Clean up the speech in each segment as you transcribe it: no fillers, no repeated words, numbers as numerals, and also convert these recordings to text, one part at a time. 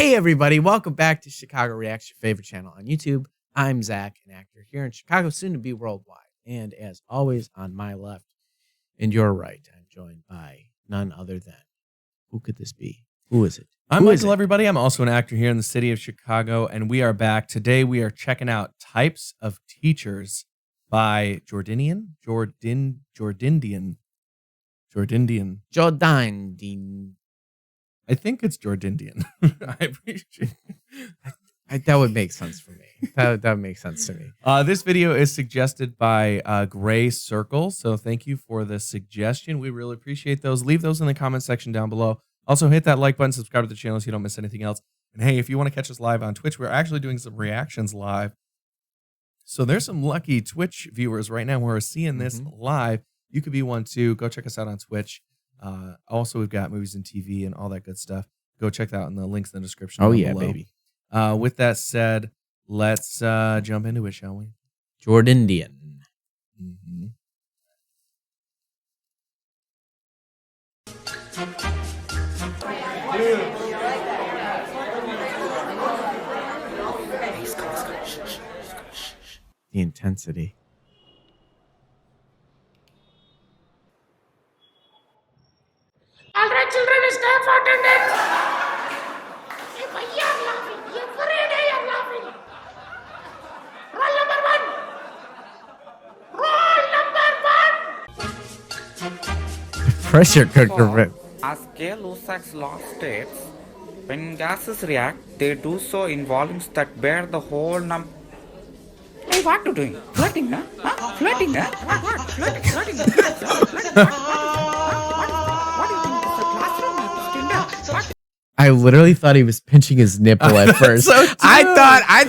Hey, everybody. Welcome back to Chicago Reacts, your favorite channel on YouTube. I'm Zach, an actor here in Chicago, soon to be worldwide. And as always, on my left and your right, I'm joined by none other than, who could this be? Who is it? I'm Michael, everybody. I'm also an actor here in the city of Chicago, and we are back. Today, we are checking out Types of Teachers by Jordindian. I think it's Jordindian. I appreciate it. That would make sense for me. That would make sense to me. This video is suggested by Gray Circle, so thank you for the suggestion. We really appreciate those. Leave those in the comment section down below. Also, hit that like button, subscribe to the channel so you don't miss anything else. And hey, if you want to catch us live on Twitch, we're actually doing some reactions live. So there's some lucky Twitch viewers right now who are seeing this live. You could be one too. Go check us out on Twitch. Also, we've got movies and TV and all that good stuff. Go check that out in the links in the description. Oh, yeah, below. baby. With that said, let's jump into it, shall we? Jordindian. The intensity. All right, children, it's time for attendance. Hey, why you are laughing? Every day you are laughing. Roll number one. Roll number one. Pressure cooker. As Gay-Lussac's law states, when gases react, they do so in volumes that bear the whole number. Hey, what are you doing? Flirting, huh? Flirting, huh? What? Flirting. What do you think? It's a classroom? What? I literally thought he was pinching his nipple at first. So I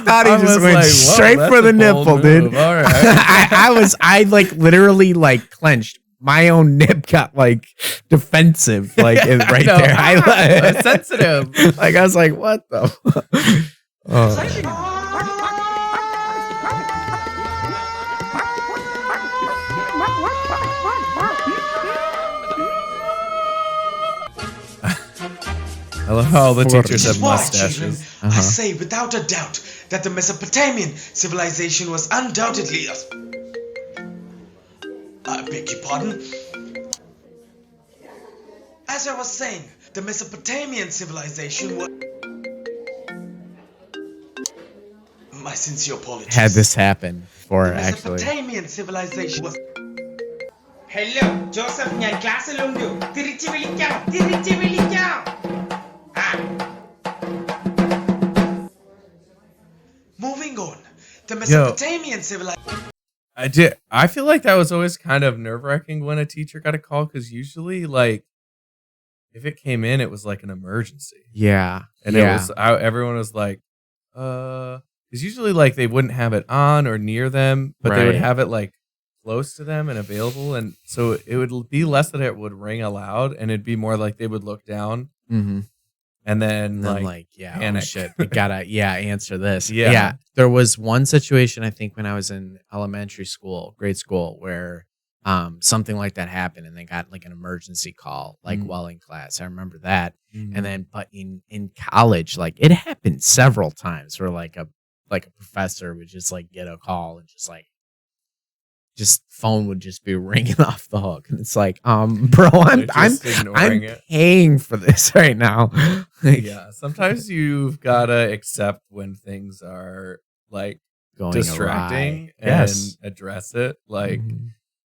thought he just went like, straight whoa, for the that's a bold nipple, dude. move. All right. I literally like clenched. My own nip got like defensive, like right No, there. I sensitive. Like I was like, what the? I love how all the teachers Which have is why, mustaches. children, I say without a doubt that the Mesopotamian civilization was undoubtedly I beg your pardon? As I was saying, the Mesopotamian civilization was... My sincere apologies. Had this happen before The actually. Mesopotamian civilization was... Hello, Joseph. ഞാൻ ക്ലാസ്സിലുണ്ട്. തിരിച്ചു വിളിക്കാം. Moving on, the Mesopotamian civilization... I feel like that was always kind of nerve-wracking when a teacher got a call, because usually, like, if it came in, it was like an emergency. Yeah, And it was everyone was like, because usually, like, they wouldn't have it on or near them, but they would have it like close to them and available, and so it would be less that it would ring aloud, and it'd be more like they would look down, and then like panic. Oh shit, we gotta answer this. Yeah. There was one situation I think when I was in elementary school, grade school, where something like that happened, and they got like an emergency call, like while in class. I remember that, and then but in college, like it happened several times where like a professor would just like get a call and just phone would just be ringing off the hook, and it's like, bro, I'm paying for this right now. Yeah, sometimes you've gotta accept when things are like Going distracting awry. and address it. Like,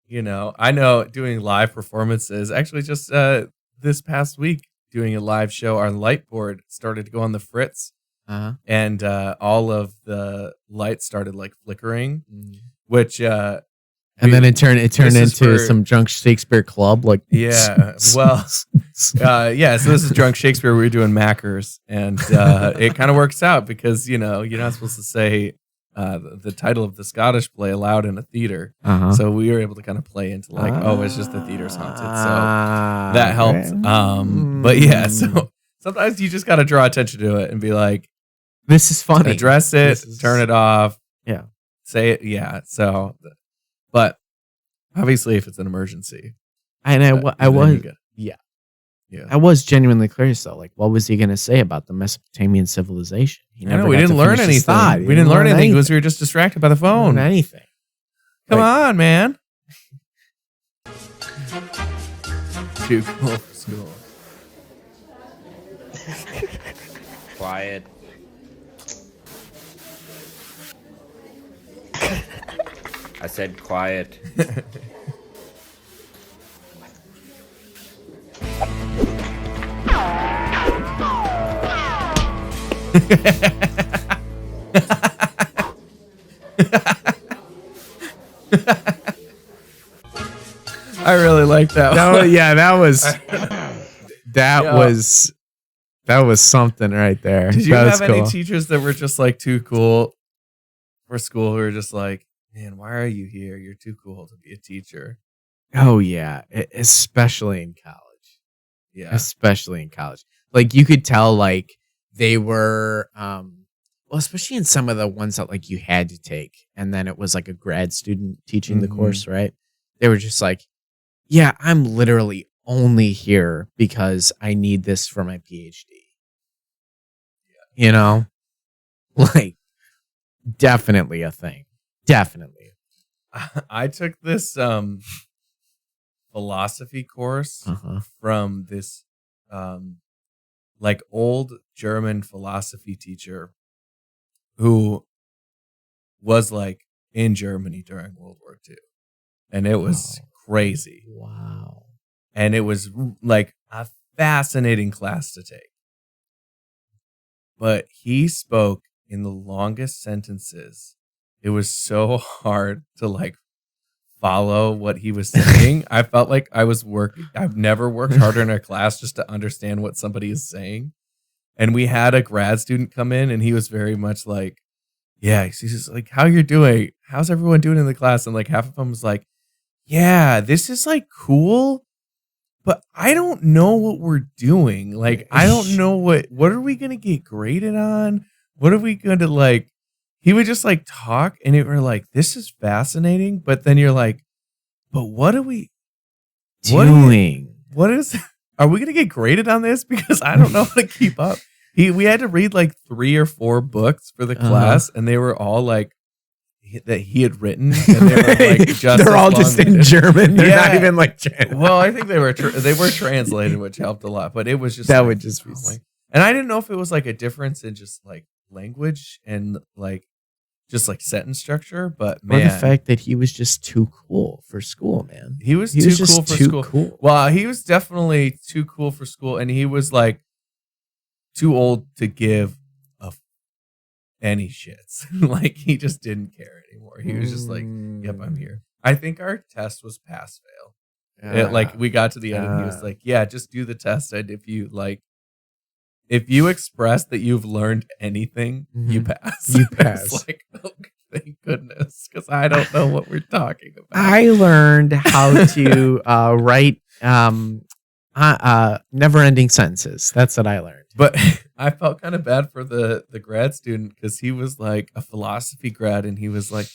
you know, I know doing live performances, actually just this past week doing a live show, our light board started to go on the fritz, and all of the lights started like flickering, which and then it turned into some drunk Shakespeare club, like well, so this is Drunk Shakespeare. We were doing Mackers, and it kind of works out because you're not supposed to say the title of the Scottish play aloud in a theater, so we were able to kind of play into like, it's just the theater's haunted, so that helped. But yeah, so sometimes you just got to draw attention to it and be like, this is funny, address it, turn it off, say it, so. But obviously, if it's an emergency, and I was Yeah. I was genuinely curious though. Like, what was he going to say about the Mesopotamian civilization? He I know, got we didn't to learn finish his anything. thought. We didn't learn anything because we were just distracted by the phone. Anything. Come Like- on, man. Too cool for school. Quiet. I said quiet. I really like that. That was something right there. Did you That was have any cool. teachers that were just like too cool for school who were just like, man, why are you here? You're too cool to be a teacher. Oh yeah, especially in college. Yeah. Especially in college. Like you could tell like they were well, especially in some of the ones that like you had to take and then it was like a grad student teaching the course, right? They were just like, yeah, I'm literally only here because I need this for my PhD. Yeah. You know? Like definitely a thing. Definitely. I took this philosophy course from this like old German philosophy teacher who was like in Germany during World War II. And it was crazy. Wow. And it was like a fascinating class to take. But he spoke in the longest sentences. It was so hard to like follow what he was saying. I felt like I was working. I've never worked harder in a class just to understand what somebody is saying. And we had a grad student come in and he was very much like, yeah, he's just like, how you're doing? How's everyone doing in the class? And like half of them was like, yeah, this is like cool, but I don't know what we're doing. Like, I don't know what are we going to get graded on? What are we going to like? He would just like talk and it were like, this is fascinating. But then you're like, but what are we doing? Are we going to get graded on this? Because I don't know how to keep up. We had to read like 3 or 4 books for the class and they were all like that he had written. And they were like they're all just in German. They're not even like well, I think they were translated, which helped a lot. But it was just that like, would just be like, and I didn't know if it was like a difference in just like language and like just like sentence structure, but man, or the fact that he was just too cool for school, man. He was too cool for school. Cool. Well, he was definitely too cool for school, and he was like too old to give any shits. Like he just didn't care anymore. He was just like, "Yep, I'm here." I think our test was pass fail. Like we got to the end, and he was like, "Yeah, just do the test, and if you express that you've learned anything, you pass." You pass. It's like, oh, thank goodness, because I don't know what we're talking about. I learned how to write never-ending sentences. That's what I learned. But I felt kind of bad for the grad student because he was like a philosophy grad, and he was like,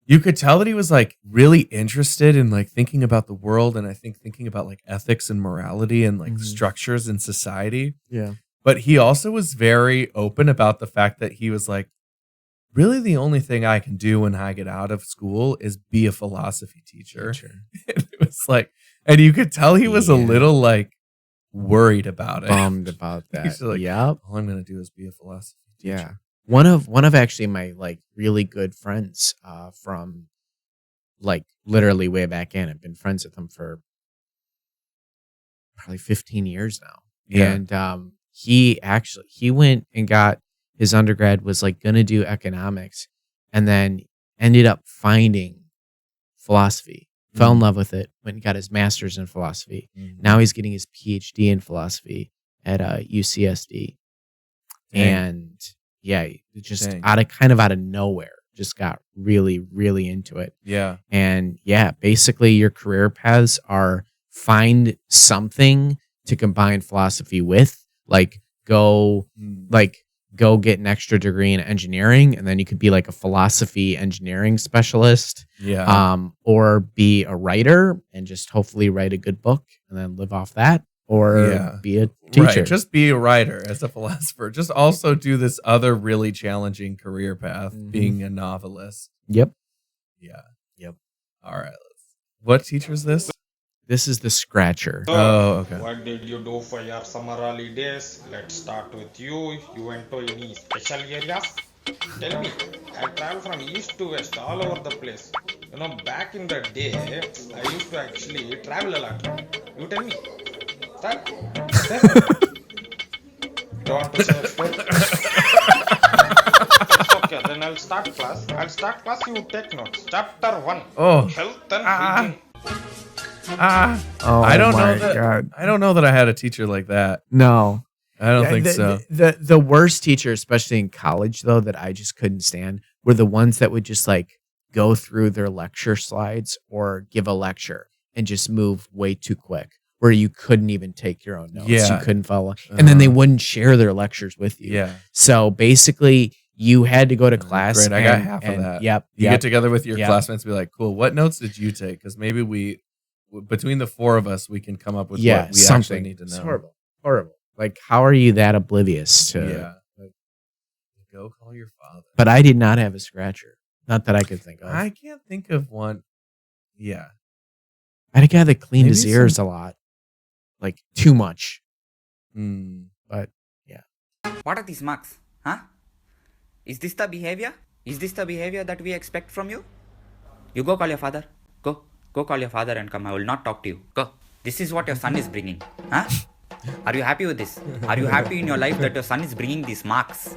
you could tell that he was like really interested in like thinking about the world, and I think thinking about like ethics and morality and like structures in society. Yeah. But he also was very open about the fact that he was like, really the only thing I can do when I get out of school is be a philosophy teacher. And it was like, and you could tell he was a little like worried about it. Bummed about that. He's like, yep. All I'm going to do is be a philosophy teacher. Yeah. One of actually my like really good friends from like literally way back in. I've been friends with him for probably 15 years now. Yeah. And he went and got his undergrad, was like going to do economics, and then ended up finding philosophy. Fell in love with it, went and got his master's in philosophy. Now he's getting his PhD in philosophy at UCSD. Dang. And yeah, just Dang. out of nowhere, just got really, really into it. Yeah. And yeah, basically your career paths are find something to combine philosophy with, like go get an extra degree in engineering, and then you could be like a philosophy engineering specialist. Yeah. Or be a writer and just hopefully write a good book and then live off that. or be a teacher. Right. Just be a writer as a philosopher. Just also do this other really challenging career path, being a novelist. Yep. Yeah. Yep. All right. What teacher is this? This is the Scratcher. Oh, okay. What did you do for your summer holidays? Let's start with you. You went to any special areas? Tell me. I travel from east to west all over the place. You know, back in the day, I used to actually travel a lot. You tell me. Start. You want to say a story? It's okay. Then I'll start class. You take notes. Chapter 1. Oh. Health and hygiene. Oh, I don't my know that. God. I don't know that I had a teacher like that. No. I don't think so. The worst teacher, especially in college, though, that I just couldn't stand were the ones that would just like go through their lecture slides or give a lecture and just move way too quick, where you couldn't even take your own notes. Yeah. You couldn't follow. And then they wouldn't share their lectures with you. Yeah. So basically, you had to go to class. Great. I got half of that. Yep. You get together with your Yep. classmates and be like, cool, what notes did you take? Because maybe between the four of us, we can come up with what we actually need to know. It's horrible. Horrible. Like, how are you that oblivious to? Yeah. Like, go call your father. But I did not have a Scratcher. Not that I could think of. I can't think of one. Yeah. I had a guy that cleaned Maybe his ears a lot. Like, too much. But, yeah. What are these marks? Huh? Is this the behavior? Is this the behavior that we expect from you? You go call your father. Go. Go call your father and come. I will not talk to you. Go. This is what your son is bringing. Huh? Are you happy with this? Are you happy in your life that your son is bringing these marks?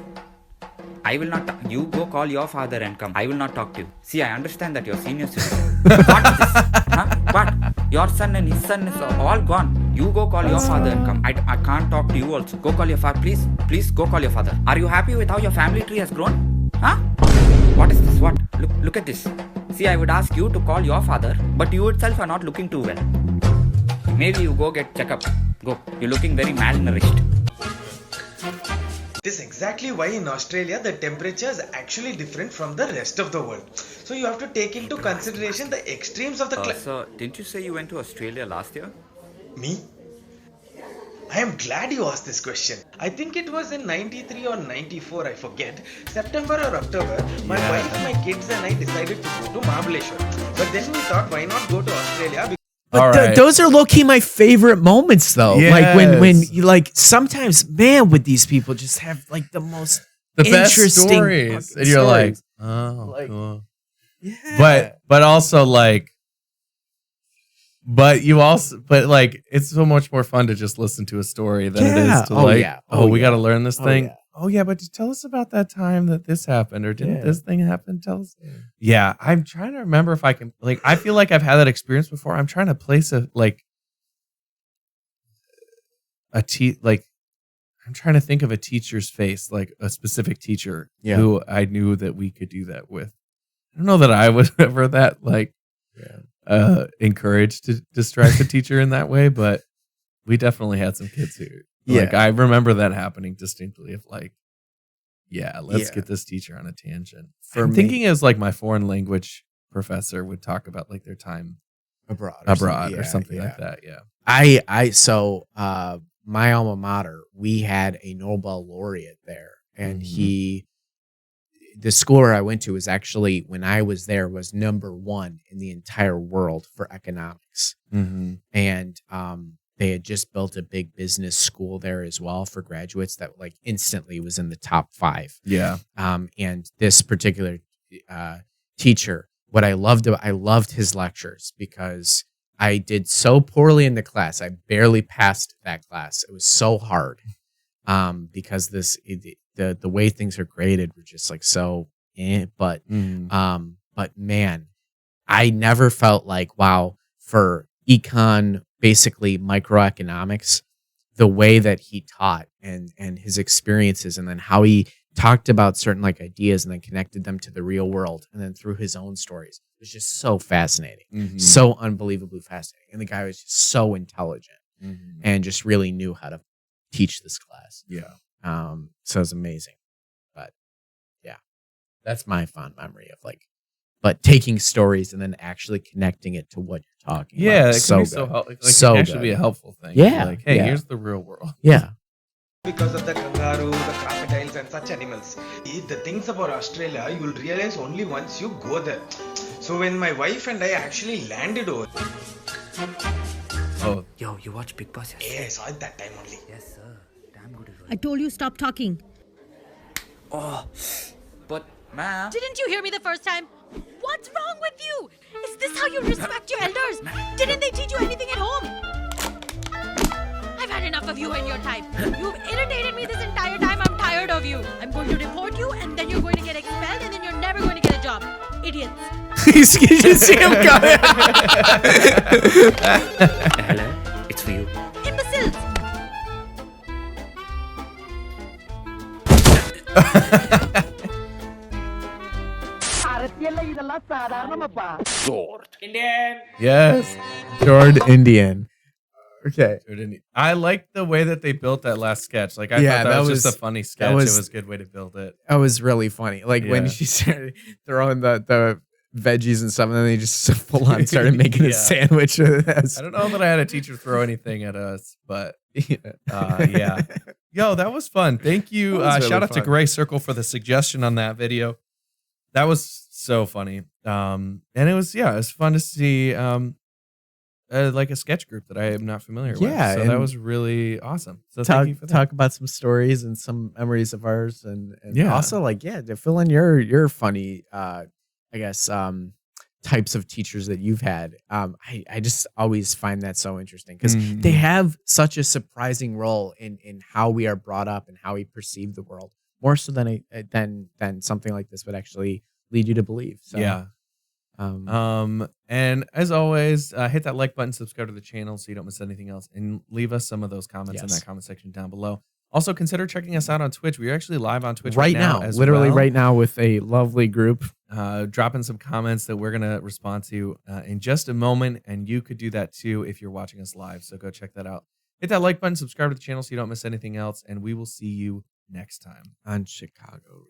I will not. You go call your father and come. I will not talk to you. See, I understand that you're senior citizen. What is this? Huh? What? Your son and his son is all gone. You go call your father and come. I can't talk to you also. Go call your father. Please go call your father. Are you happy with how your family tree has grown? Huh? What is this? What? Look at this. See, I would ask you to call your father, but you itself are not looking too well. Maybe you go get checkup. Go. You're looking very malnourished. This is exactly why in Australia the temperature is actually different from the rest of the world. So you have to take into consideration the extremes of the climate. So, didn't you say you went to Australia last year? Me? I am glad you asked this question. I think it was in 93 or 94, I forget. September or October, my wife, my kids and I decided to go to Mahabaleshwar. But then we thought, why not go to Australia? But those are low-key my favorite moments, though. Yes. Like when you like sometimes, man, with these people just have like the most best interesting stories, and you're stories. like, oh, Like, cool. Yeah. But also like, but like, it's so much more fun to just listen to a story than it is to we got to learn this thing. Yeah. Oh yeah, but tell us about that time that this happened, or didn't this thing happen? Tell us. Yeah, I'm trying to remember if I can. Like, I feel like I've had that experience before. I'm trying to place I'm trying to think of a teacher's face, like a specific teacher who I knew that we could do that with. I don't know that I was ever that encouraged to distract a teacher in that way, but we definitely had some kids who. Like, I remember that happening distinctly of like, let's get this teacher on a tangent. I'm thinking as like my foreign language professor would talk about like their time abroad or something like that. Yeah. So my alma mater, we had a Nobel laureate there, and the school where I went to was actually, when I was there, was #1 in the entire world for economics. And they had just built a big business school there as well for graduates that like instantly was in the top 5. Yeah. And this particular teacher, what I loved his lectures because I did so poorly in the class. I barely passed that class. It was so hard because the way things are graded were just like so. But man, I never felt like, wow, for econ, basically microeconomics, the way that he taught and his experiences, and then how he talked about certain like ideas and then connected them to the real world, and then through his own stories, it was just so fascinating, so unbelievably fascinating. And the guy was just so intelligent and just really knew how to teach this class. So it was amazing. But yeah, that's my fond memory of like but taking stories and then actually connecting it to what you're talking about. Yeah, it is can be good. so helpful. Like, So it can actually be good. a helpful thing. Yeah, Like, hey, yeah. here's the real world. Yeah. Because of the kangaroo, the crocodiles, and such animals. The things about Australia, you'll realize only once you go there. So when my wife and I actually landed over, Oh, Yo, you watch Big Boss? I saw it that time only. Yes, sir. Damn good it was. I told you stop talking. But, ma'am. Didn't you hear me the first time? What's wrong with you? Is this how you respect your elders? Didn't they teach you anything at home? I've had enough of you and your type. You've irritated me this entire time. I'm tired of you. I'm going to report you, and then you're going to get expelled, and then you're never going to get a job. Idiots. You just see him coming. Hello, it's for you. Imbeciles. yes. Jordindian. Okay. I liked the way that they built that last sketch. Like, I Yeah, thought that that was just was- a funny sketch. was- It was a good way to build it. That was really funny. Like when Yeah. she started throwing the veggies and stuff, and then they just full on started making Yeah. a sandwich. That was- I don't know that I had a teacher throw anything at us, but yeah. yeah. Yo, that was fun. Thank you. That was really Shout out to fun. Gray Circle for the suggestion on that video. That was so funny. And it was fun to see like a sketch group that I am not familiar with. Yeah, So that and was really awesome. So talk thank you for that. talk about some stories and some memories of ours, and Yeah. also like to fill in your funny I guess types of teachers that you've had. I just always find that so interesting because they have such a surprising role in how we are brought up and how we perceive the world, more so than something like this would actually lead you to believe. So, Yeah. And as always, hit that like button, subscribe to the channel so you don't miss anything else, and leave us some of those comments in Yes. that comment section down below. Also, consider checking us out on Twitch. We're actually live on Twitch right now, as literally well. right now, with a lovely group. Dropping some comments that we're gonna respond to in just a moment, and you could do that too if you're watching us live. So go check that out. Hit that like button, subscribe to the channel so you don't miss anything else, and we will see you next time On Chicago.